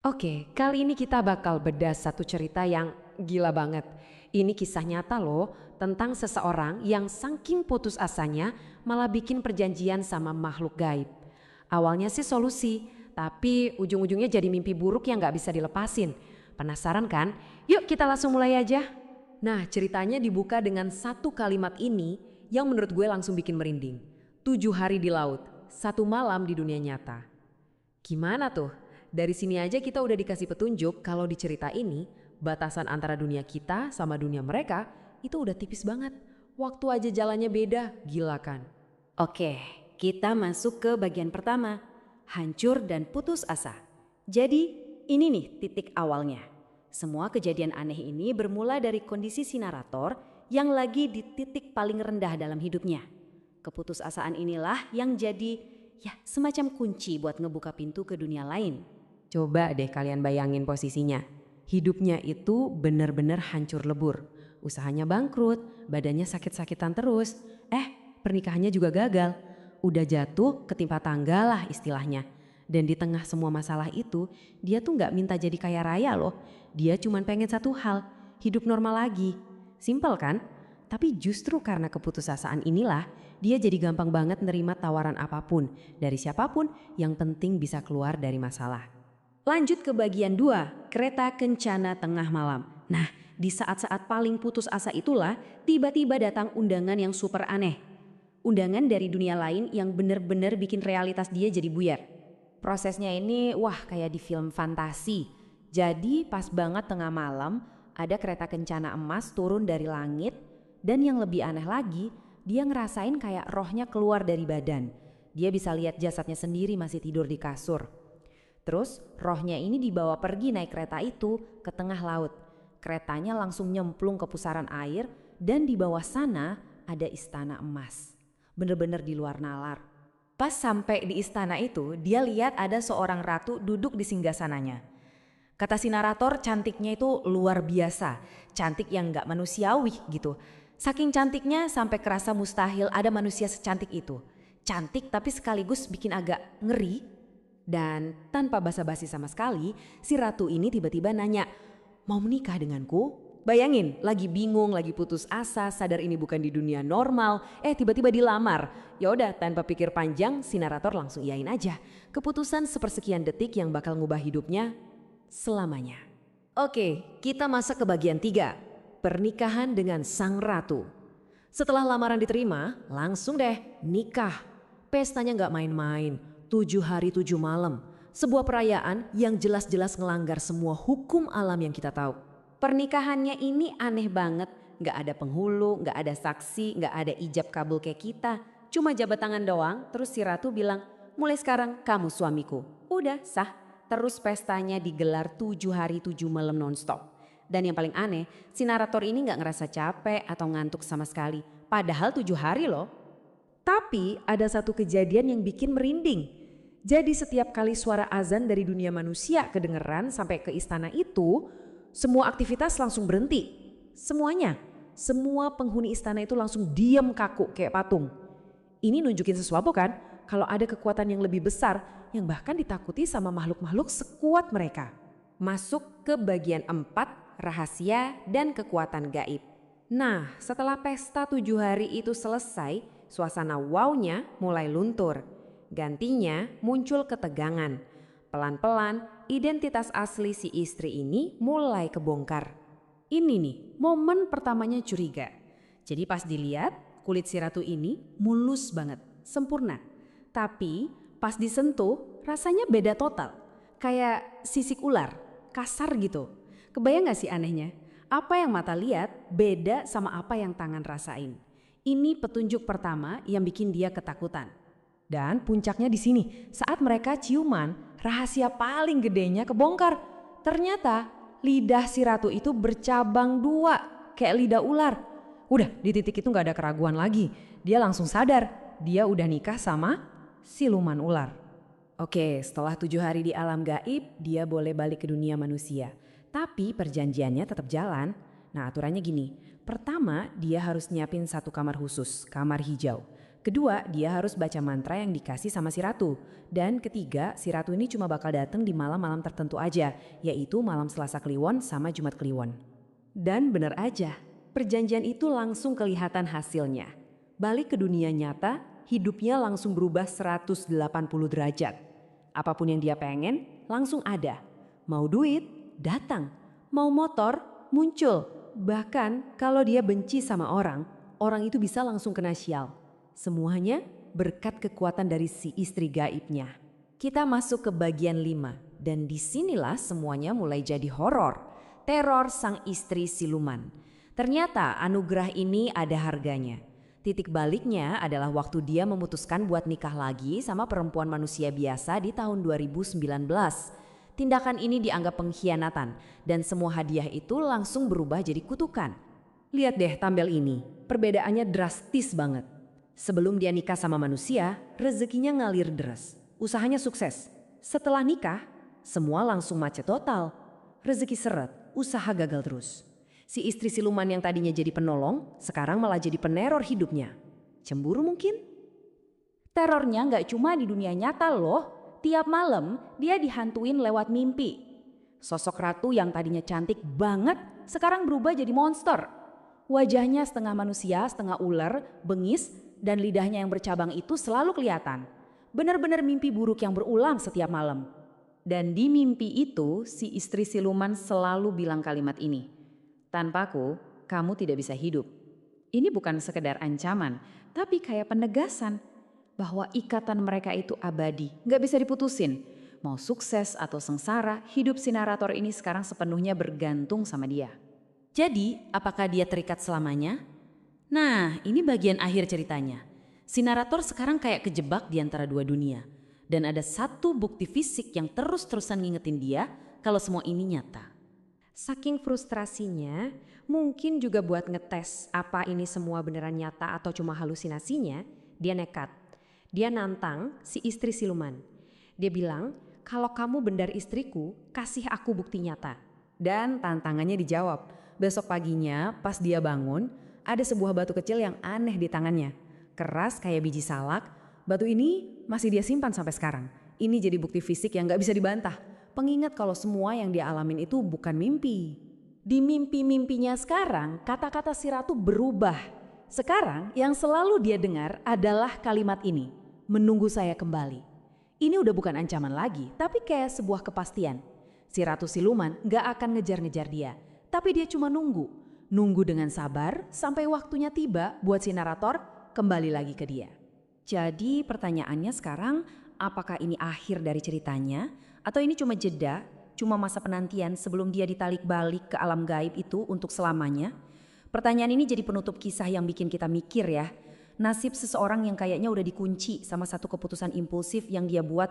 Oke, kali ini kita bakal bedah satu cerita yang gila banget. Ini kisah nyata loh tentang seseorang yang saking putus asanya malah bikin perjanjian sama makhluk gaib. Awalnya sih solusi, tapi ujung-ujungnya jadi mimpi buruk yang gak bisa dilepasin. Penasaran kan? Yuk kita langsung mulai aja. Nah, ceritanya dibuka dengan satu kalimat ini yang menurut gue langsung bikin merinding. 7 hari di laut, 1 malam di dunia nyata. Gimana tuh? Dari sini aja kita udah dikasih petunjuk kalau di cerita ini batasan antara dunia kita sama dunia mereka itu udah tipis banget. Waktu aja jalannya beda, gila kan? Oke, kita masuk ke bagian pertama, hancur dan putus asa. Jadi, ini nih titik awalnya. Semua kejadian aneh ini bermula dari kondisi si narator yang lagi di titik paling rendah dalam hidupnya. Keputusasaan inilah yang jadi semacam kunci buat ngebuka pintu ke dunia lain. Coba deh kalian bayangin posisinya. Hidupnya itu bener-bener hancur lebur. Usahanya bangkrut, badannya sakit-sakitan terus. Pernikahannya juga gagal. Udah jatuh ketimpa tangga lah istilahnya. Dan di tengah semua masalah itu, dia tuh gak minta jadi kaya raya loh. Dia cuma pengen satu hal, hidup normal lagi. Simpel kan? Tapi justru karena keputusasaan inilah, dia jadi gampang banget nerima tawaran apapun. Dari siapapun, yang penting bisa keluar dari masalah. Lanjut ke bagian 2, kereta kencana tengah malam. Nah, di saat-saat paling putus asa itulah tiba-tiba datang undangan yang super aneh. Undangan dari dunia lain yang bener-bener bikin realitas dia jadi buyar. Prosesnya ini kayak di film fantasi. Jadi pas banget tengah malam ada kereta kencana emas turun dari langit dan yang lebih aneh lagi dia ngerasain kayak rohnya keluar dari badan. Dia bisa lihat jasadnya sendiri masih tidur di kasur. Terus rohnya ini dibawa pergi naik kereta itu ke tengah laut. Keretanya langsung nyemplung ke pusaran air dan di bawah sana ada istana emas. Bener-bener di luar nalar. Pas sampai di istana itu dia lihat ada seorang ratu duduk di singgasananya. Kata si narator cantiknya itu luar biasa. Cantik yang gak manusiawi gitu. Saking cantiknya sampai kerasa mustahil ada manusia secantik itu. Cantik tapi sekaligus bikin agak ngeri. Dan tanpa basa-basi sama sekali, si ratu ini tiba-tiba nanya, "Mau menikah denganku?" Bayangin, lagi bingung, lagi putus asa, sadar ini bukan di dunia normal, tiba-tiba dilamar. Ya udah, tanpa pikir panjang, si narator langsung iyain aja. Keputusan sepersekian detik yang bakal ngubah hidupnya selamanya. Oke, kita masuk ke bagian 3, pernikahan dengan sang ratu. Setelah lamaran diterima, langsung deh nikah. Pestanya nggak main-main. 7 hari 7 malam, sebuah perayaan yang jelas-jelas ngelanggar semua hukum alam yang kita tahu. Pernikahannya ini aneh banget, gak ada penghulu, gak ada saksi, gak ada ijab kabul kayak kita. Cuma jabat tangan doang, terus si ratu bilang, "Mulai sekarang kamu suamiku." Udah sah, terus pestanya digelar 7 hari 7 malam nonstop. Dan yang paling aneh, si narator ini gak ngerasa capek atau ngantuk sama sekali. Padahal 7 hari loh. Tapi ada satu kejadian yang bikin merinding. Jadi setiap kali suara azan dari dunia manusia kedengeran sampai ke istana itu, semua aktivitas langsung berhenti. Semuanya, semua penghuni istana itu langsung diam kaku kayak patung. Ini nunjukin sesuatu kan, kalau ada kekuatan yang lebih besar yang bahkan ditakuti sama makhluk-makhluk sekuat mereka. Masuk ke bagian 4, rahasia dan kekuatan gaib. Nah, setelah pesta 7 hari itu selesai, suasana wow-nya mulai luntur. Gantinya muncul ketegangan. Pelan-pelan identitas asli si istri ini mulai kebongkar. Ini nih momen pertamanya curiga. Jadi pas dilihat kulit si ratu ini mulus banget, sempurna. Tapi pas disentuh rasanya beda total. Kayak sisik ular, kasar gitu. Kebayang gak sih anehnya? Apa yang mata lihat beda sama apa yang tangan rasain. Ini petunjuk pertama yang bikin dia ketakutan. Dan puncaknya di sini, saat mereka ciuman, rahasia paling gedenya kebongkar. Ternyata lidah si ratu itu bercabang 2, kayak lidah ular. Udah di titik itu gak ada keraguan lagi. Dia langsung sadar, dia udah nikah sama siluman ular. Oke, setelah 7 hari di alam gaib, dia boleh balik ke dunia manusia. Tapi perjanjiannya tetap jalan. Nah aturannya gini, pertama dia harus nyiapin satu kamar khusus, kamar hijau. Kedua, dia harus baca mantra yang dikasih sama si ratu. Dan ketiga, si ratu ini cuma bakal datang di malam-malam tertentu aja, yaitu malam Selasa Kliwon sama Jumat Kliwon. Dan bener aja, perjanjian itu langsung kelihatan hasilnya. Balik ke dunia nyata, hidupnya langsung berubah 180 derajat. Apapun yang dia pengen, langsung ada. Mau duit, datang. Mau motor, muncul. Bahkan kalau dia benci sama orang, orang itu bisa langsung kena sial. Semuanya berkat kekuatan dari si istri gaibnya. Kita masuk ke bagian 5 dan disinilah semuanya mulai jadi horor. Teror sang istri siluman. Ternyata anugerah ini ada harganya. Titik baliknya adalah waktu dia memutuskan buat nikah lagi sama perempuan manusia biasa di tahun 2019. Tindakan ini dianggap pengkhianatan dan semua hadiah itu langsung berubah jadi kutukan. Lihat deh tampil ini, perbedaannya drastis banget. Sebelum dia nikah sama manusia, rezekinya ngalir deras. Usahanya sukses. Setelah nikah, semua langsung macet total. Rezeki seret, usaha gagal terus. Si istri siluman yang tadinya jadi penolong, sekarang malah jadi peneror hidupnya. Cemburu mungkin? Terornya nggak cuma di dunia nyata loh. Tiap malam dia dihantuin lewat mimpi. Sosok ratu yang tadinya cantik banget, sekarang berubah jadi monster. Wajahnya setengah manusia, setengah ular, bengis, dan lidahnya yang bercabang itu selalu kelihatan. Benar-benar mimpi buruk yang berulang setiap malam. Dan di mimpi itu si istri siluman selalu bilang kalimat ini. Tanpaku, kamu tidak bisa hidup. Ini bukan sekedar ancaman, tapi kayak penegasan bahwa ikatan mereka itu abadi, gak bisa diputusin. Mau sukses atau sengsara, hidup si narator ini sekarang sepenuhnya bergantung sama dia. Jadi, apakah dia terikat selamanya? Nah, ini bagian akhir ceritanya. Si narator sekarang kayak kejebak di antara dua dunia. Dan ada satu bukti fisik yang terus-terusan ngingetin dia kalau semua ini nyata. Saking frustrasinya, mungkin juga buat ngetes apa ini semua beneran nyata atau cuma halusinasinya, dia nekat. Dia nantang si istri siluman. Dia bilang, kalau kamu benar istriku, kasih aku bukti nyata. Dan tantangannya dijawab. Besok paginya pas dia bangun, ada sebuah batu kecil yang aneh di tangannya. Keras kayak biji salak, batu ini masih dia simpan sampai sekarang. Ini jadi bukti fisik yang gak bisa dibantah. Pengingat kalau semua yang dia alamin itu bukan mimpi. Di mimpi-mimpinya sekarang, kata-kata si ratu berubah. Sekarang yang selalu dia dengar adalah kalimat ini, menunggu saya kembali. Ini udah bukan ancaman lagi, tapi kayak sebuah kepastian. Si ratu siluman gak akan ngejar-ngejar dia, tapi dia cuma nunggu. Nunggu dengan sabar sampai waktunya tiba buat si narator kembali lagi ke dia. Jadi pertanyaannya sekarang, apakah ini akhir dari ceritanya? Atau ini cuma jeda, cuma masa penantian sebelum dia ditarik balik ke alam gaib itu untuk selamanya? Pertanyaan ini jadi penutup kisah yang bikin kita mikir ya. Nasib seseorang yang kayaknya udah dikunci sama satu keputusan impulsif yang dia buat